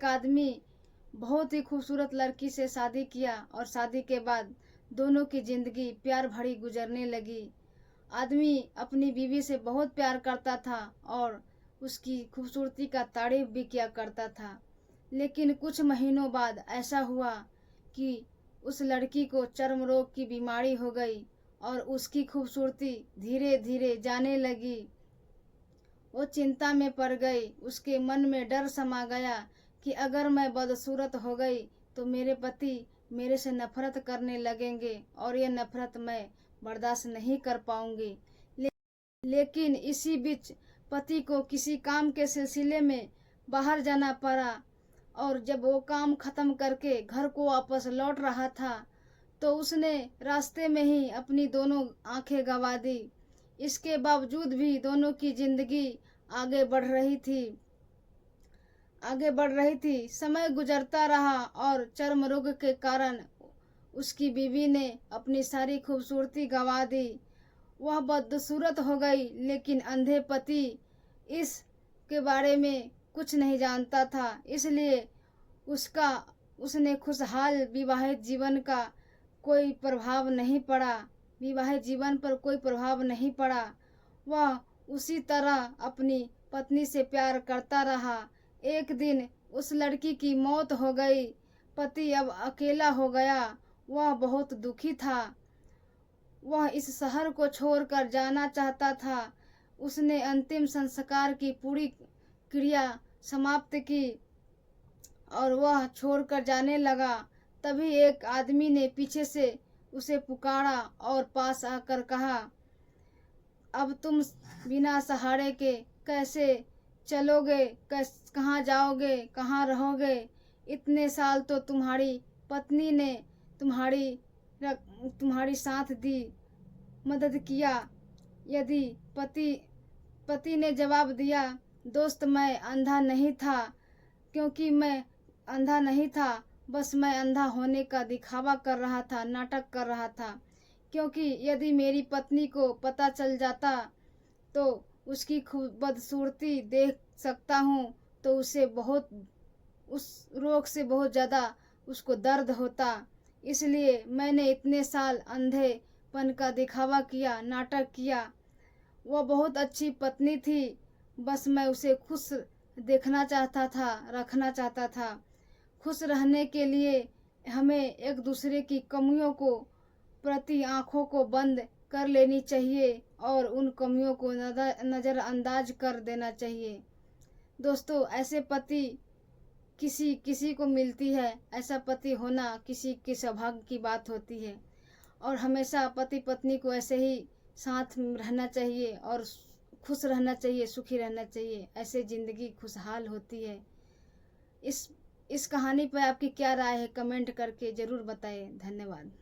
एक आदमी बहुत ही खूबसूरत लड़की से शादी किया और शादी के बाद दोनों की ज़िंदगी प्यार भरी गुजरने लगी। आदमी अपनी बीवी से बहुत प्यार करता था और उसकी खूबसूरती का तारीफ भी किया करता था। लेकिन कुछ महीनों बाद ऐसा हुआ कि उस लड़की को चर्म रोग की बीमारी हो गई और उसकी खूबसूरती धीरे धीरे जाने लगी। वो चिंता में पड़ गई। उसके मन में डर समा गया कि अगर मैं बदसूरत हो गई तो मेरे पति मेरे से नफरत करने लगेंगे और ये नफरत मैं बर्दाश्त नहीं कर पाऊंगी। लेकिन इसी बीच पति को किसी काम के सिलसिले में बाहर जाना पड़ा और जब वो काम खत्म करके घर को वापस लौट रहा था तो उसने रास्ते में ही अपनी दोनों आंखें गंवा दी। इसके बावजूद भी दोनों की जिंदगी आगे बढ़ रही थी। समय गुजरता रहा और चर्म रोग के कारण उसकी बीवी ने अपनी सारी खूबसूरती गंवा दी। वह बदसूरत हो गई, लेकिन अंधे पति इस के बारे में कुछ नहीं जानता था, इसलिए उसने खुशहाल विवाहित जीवन का कोई प्रभाव नहीं पड़ा। विवाहित जीवन पर कोई प्रभाव नहीं पड़ा। वह उसी तरह अपनी पत्नी से प्यार करता रहा। एक दिन उस लड़की की मौत हो गई। पति अब अकेला हो गया। वह बहुत दुखी था। वह इस शहर को छोड़कर जाना चाहता था। उसने अंतिम संस्कार की पूरी क्रिया समाप्त की और वह छोड़कर जाने लगा। तभी एक आदमी ने पीछे से उसे पुकारा और पास आकर कहा, अब तुम बिना सहारे के कैसे चलोगे? कहाँ जाओगे? कहाँ रहोगे? इतने साल तो तुम्हारी पत्नी ने तुम्हारी साथ दी, मदद किया। यदि पति ने जवाब दिया, दोस्त मैं अंधा नहीं था, क्योंकि मैं अंधा नहीं था, बस मैं अंधा होने का दिखावा कर रहा था, नाटक कर रहा था। क्योंकि यदि मेरी पत्नी को पता चल जाता तो उसकी बदसूरती देख सकता हूँ तो उस रोग से बहुत ज़्यादा उसको दर्द होता। इसलिए मैंने इतने साल अंधेपन का दिखावा किया, नाटक किया। वह बहुत अच्छी पत्नी थी, बस मैं उसे खुश देखना चाहता था, रखना चाहता था। खुश रहने के लिए हमें एक दूसरे की कमियों को प्रति आँखों को बंद कर लेनी चाहिए और उन कमियों को नज़रअंदाज कर देना चाहिए। दोस्तों, ऐसे पति किसी को मिलती है। ऐसा पति होना किसी के सौभाग्य की बात होती है और हमेशा पति पत्नी को ऐसे ही साथ रहना चाहिए और खुश रहना चाहिए, सुखी रहना चाहिए। ऐसे ज़िंदगी खुशहाल होती है। इस कहानी पर आपकी क्या राय है? कमेंट करके ज़रूर बताएं। धन्यवाद।